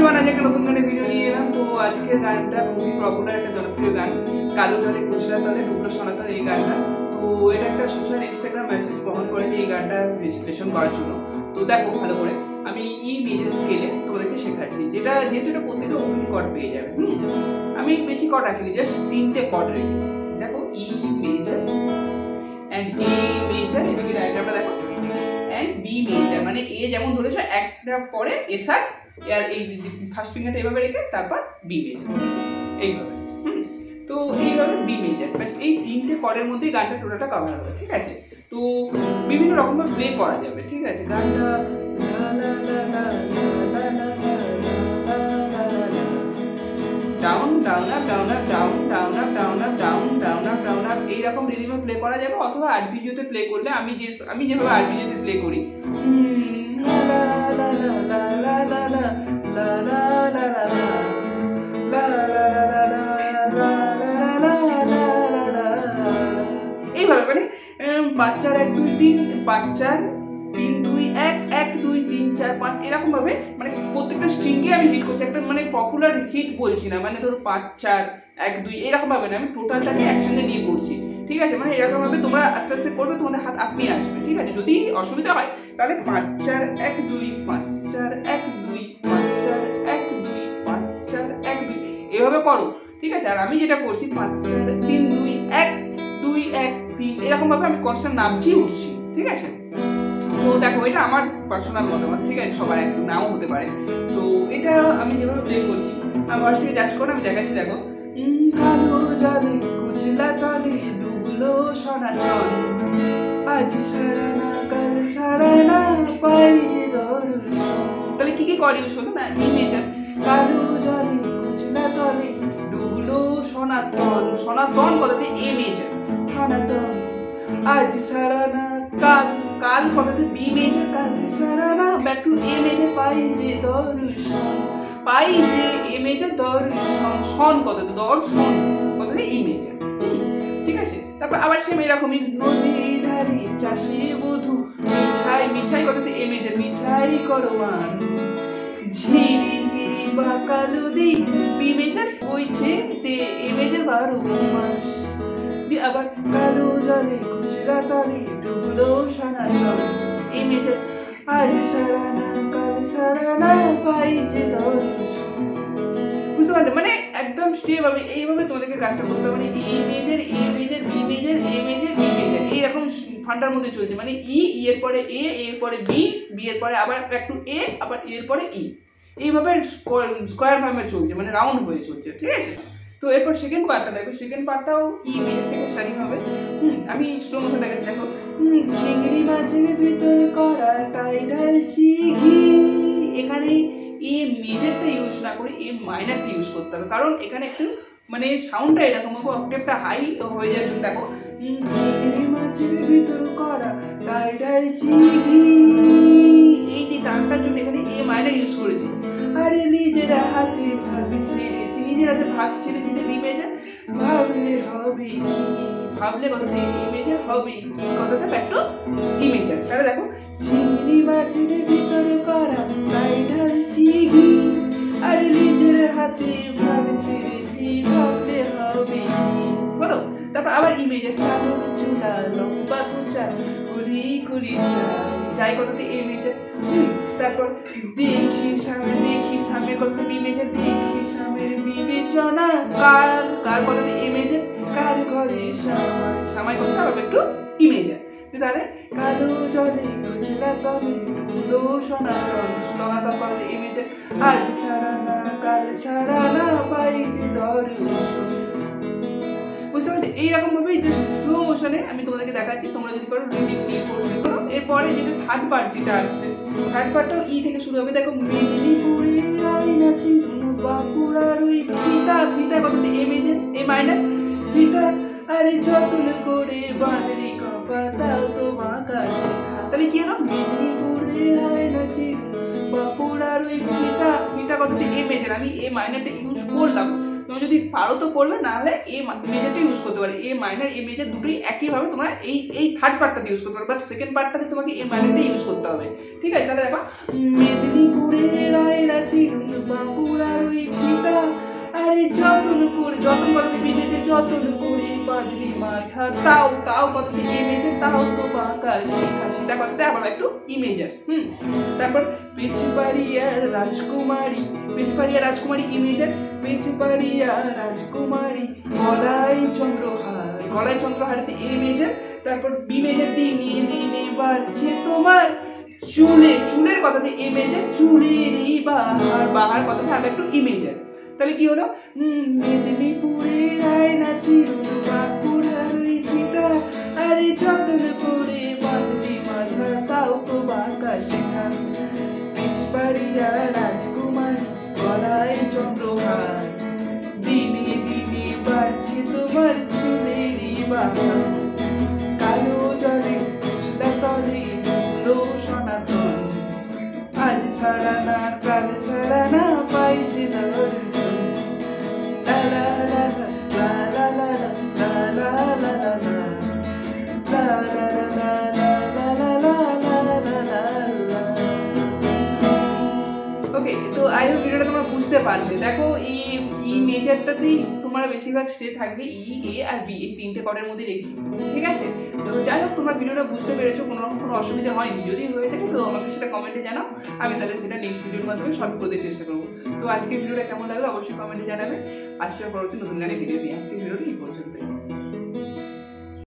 Everyone, আজ একটা নতুন গানের ভিডিও নিয়ে এলাম। তো আজকের গানটা খুবই পপুলার একটা জনপ্রিয় গান, কালো জলে কুচলা তলে ডুবলো সনাতন, এই গানটা। তো এটা একটা সোশ্যাল ইনস্টাগ্রাম মেসেজ বহন করে এই গানটা বিশ্লেষণ করার জন্য। তো দেখো ভালো করে, আমি ই মেজর স্কেলে তোমাদেরকে শেখাচ্ছি, যেটা যেহেতু এটা প্রত্যেকটা ওপেন কর্ড পেয়ে যাবে। আমি বেশি কর্ড রাখিনি, জাস্ট 3টে কর্ড রেখেছি। দেখো ই মেজর অ্যান্ড এ মেজর, এদিকে ডায়াগ্রামটা দেখো, অ্যান্ড বি মেজর, মানে এ যেমন ধরেছো একটা পরে এ সার, আর এই ফার্স্ট ফিঙ্গারটা এইভাবে রেখে তারপর বি মেজর, এইভাবে। তো এইভাবে বি মেজর, ব্যাস এই 3টে কর্ডের মধ্যে গানটা টোটালটা কভার হবে, ঠিক আছে। তো বিভিন্ন রকমভাবে প্লে করা যাবে, ঠিক আছে। গানটা down down up down up down down up down up down down up down up এইরকম রিদিমে প্লে করা যাবে, অথবা আরপিজিওতে প্লে করলে আমি যেভাবে আরপিজিওতে প্লে করি, এইভাবে মানে বাচ্চার 1 2 3, বাচ্চার 3 2 1 1 2 3 4 5 এরকম ভাবে, মানে প্রত্যেকটা স্ট্রিংকে আমি হিট করছি। একটা মানে পপুলার হিট বলছি না, মানে ধরো 5 4 1 2 এরকম ভাবে না, আমি টোটালটাকে একসঙ্গে নিয়ে করছি, ঠিক আছে। মানে এরকম ভাবে তোমরা আস্তে আস্তে করবে, তোমাদের হাত আপনি আসবে, ঠিক আছে। যদি অসুবিধা হয় তাহলে 5 4 1 2 5 4 1 2 5 4 1 2 5 4 1 2 এভাবে করো, ঠিক আছে। আর আমি যেটা করছি 5 4 3 2 1 2 1 3 এরকম ভাবে আমি কনস্ট্যান্ট নামছি উঠছি, ঠিক আছে। তো দেখো এটা আমার পার্সোনাল মতামত, ঠিক আছে, সবার একটু নাও হতে পারে। তো এটা আমি যেভাবে প্লে করছি, আমি ভয়েস থেকে জাজ করে আমি দেখাচ্ছি। দেখো কালো জলে কুচলা তলে ডুবলো সনাতন, আজ সারা না কাল সারা না পাই যে দর্শন। তাহলে কি কি করি শোনো না, ই মেজর, কালো জলে কুচলা তলে ডুবলো সনাতন, সনাতন কথাতে এ মেজর, সনাতন আজ সারা না কাল, কাল কথাতে বি মেজর, কাল সারা না ব্যাক টু এ মেজর, পাই যে দর্শন, পাই যে এ মেজর দর্শন, শন কথাতে দর্শন কথাতে ই মেজর, ঠিক আছে। তারপর আবার সেম এরকমই, নদীর ধারে চাষি বধূ মিছাই, মিছাই কথাতে এ মেজর, মিছাই করোয়ান, ঝিরি বা কালো দি বি মেজর, বইছে তে এ মেজর 12 মাস। আবার কালো জলে কুচলা তলে ডুবলো সনাতন, এ মেজর, আজ সারা না কাল সারা না পাই যে দর্শন। বুঝতে পারলে, মানে একদম স্টেপ আমি এইভাবে তোমাদেরকে কাজটা করতে হবে, মানে A major A major B major A major B major, এইরকম ফান্ডার মধ্যে চলছে। মানে ই এর পরে এ এর পরে বি, বি এর পরে আবার একটু এ, আবার এর পরে ই, এইভাবে স্কোয়ার ফর্মে চলছে, মানে রাউন্ড হয়ে চলছে, ঠিক আছে। তো এরপর সেকেন্ড পার্টটা দেখো, সেকেন্ড পার্টটাও ই মেজর থেকে স্টার্টিং হবে। আমি স্লো মোশন দেখাচ্ছি। দেখো চিংড়ি মাছের ভিতর করা টাই ঢালছি ঘি, এখানে এ মেজরটা ইউজ না করে এ মাইনারটা ইউজ করতে হবে, কারণ এখানে একটু মানে সাউন্ডটা এরকম হবে, অক্টেভটা হাই হয়ে যায়। দেখো চিংড়ি মাছের ভিতর করা টাই ঢালছি ঘি, এই যে টানটার জন্য এখানে এ মাইনার ইউজ করেছি। আরে নিজের হাতে ভাবি ছেড়েছি, নিজের হাতে ভাব ছেড়েছি, বি মেজর, ভাবলে হবে কি, ভাবলে কথাতে ই মেজর, হবে কি কথাতে ব্যাক টু ই মেজর। তাহলে দেখো চিংড়ি মাছের ভিতর করা তাই ঢালছি ঘি, আরে নিজের হাতে ভাব ছেড়েছি, ভাবলে হবে কি, বলো। তারপর আবার ই মেজর, চাদর চুলা লম্বা কুচা কুলি কুলি যাই কথাতে এ মেজর। তারপর দেখি সামনে কথাতে বি মেজর, দেখি সামনের বিবেচনা, কার কার কথাতে এ মেজর, কার ঘরে সামাই, সামাই কথাতে আবার একটু ই মেজর। তাহলে কালো জলে কুচলা তলে ডুবলো সনাতন, সনাতন কথাতে এ মেজর, আজ সারা না কাল সারা না পাই যে দর্শন। বুঝতে পারলে, এইরকম ভাবেই যে স্লো মোশনে আমি তোমাদেরকে দেখাচ্ছি, তোমরা যদি পারো রিডিং নিয়ে করবে। এরপরে যেটা থার্ড পার্ট যেটা আসছে, থার্ড পার্টটাও ই থেকে শুরু হবে। দেখো মেদিনীপুরের আইনা চিরুন বাঁকুড়ার ওই ফিতা, ফিতা কথাতে এ মেজর এ মাইনার, ফিতা আরে যতন করে বাঁধরি কপা তাও তো বাঁকা শেখা। তাহলে কি হলো, মেদিনীপুরের আইনা চিরুন বাঁকুড়ার ওই ফিতা, ফিতা কথাতে এ মেজর, আমি এ মাইনারটা ইউজ করলাম। তুমি যদি পারো তো করবে, নাহলে এ মেজরটা ইউজ করতে পারে, এ মাইনার এ মেজর দুটোই একইভাবে তোমরা এই থার্ড পার্টটাতে ইউজ করতে পারবে, বাট সেকেন্ড পার্টটাতে তোমাকে এ মাইনারটা ইউজ করতে হবে, ঠিক আছে। তাহলে দেখো মেদিনীপুরের আইনা চিরুন বাঁকুড়ার যতন করে, যতন কথাতে বি মেজর, যতন করে বাঁধলি মাথা, তাও তাও কথাতে এ মেজর, তাও তো বাঁকা শেখা, সেটা কথাতে আবার একটু ই মেজর। তারপর পেছপাড়িয়া রাজকুমারী, পেছপাড়িয়া রাজকুমারী ই মেজর, পেছপাড়িয়া রাজকুমারী গলায় চন্দ্রহার, গলায় চন্দ্রহারেতে এ মেজর। তারপর বি মেজর, দিনে দিনে বাড়ছে তোমার চুলের, চুলের কথাতে এ মেজর, চুলেরই বাহার, বাহার কথাতে আবার একটু ই মেজর। তাহলে কি হলো? মেদিনীপুরে আয়না ছিল বাঁকুড়ার ওই ফিতা, আরে যতন করে বাঁধলি মাথা, তাও তো বাঁকা শেখা, পিছপাড়িয়া রাজকুমারী গলায় চন্দ্রহার, দিনে দিনে বাড়ছে তোমার চুলেরই বাহার, কালো জলে উছলা তলে ধুলো সনাতন, আজ ছাড়া না কাল ছাড়া না পাইছে দর্শন, লা লা লা লা লা লা লা লা লা লা লা ওকে। তো আই হোপ ভিডিওটা তোমরা বুঝতে পারলে। দেখো ই মেজরটাতেই তোমার বেশিরভাগ স্টে থাকবে, ই, এ আর বি, এই তিনটে কর্ডের মধ্যে রেখেছি, ঠিক আছে? তো যাই হোক তোমরা ভিডিওটা বুঝতে পেরেছো, কোনো রকম কোনো অসুবিধা হয়নি। যদি হয়ে থাকে তো আমাকে সেটা কমেন্টে জানাও, আমি তাহলে সেটা নেক্সট ভিডিওর মাধ্যমে সলভ করতে চেষ্টা করবো। তো আজকে ভিডিওটা কেমন লাগলো অবশ্যই কমেন্টে জানাবে। আসছে পরবর্তী নতুন গানে ভিডিও নিয়ে। আজকে ভিডিওটা এই পর্যন্তই।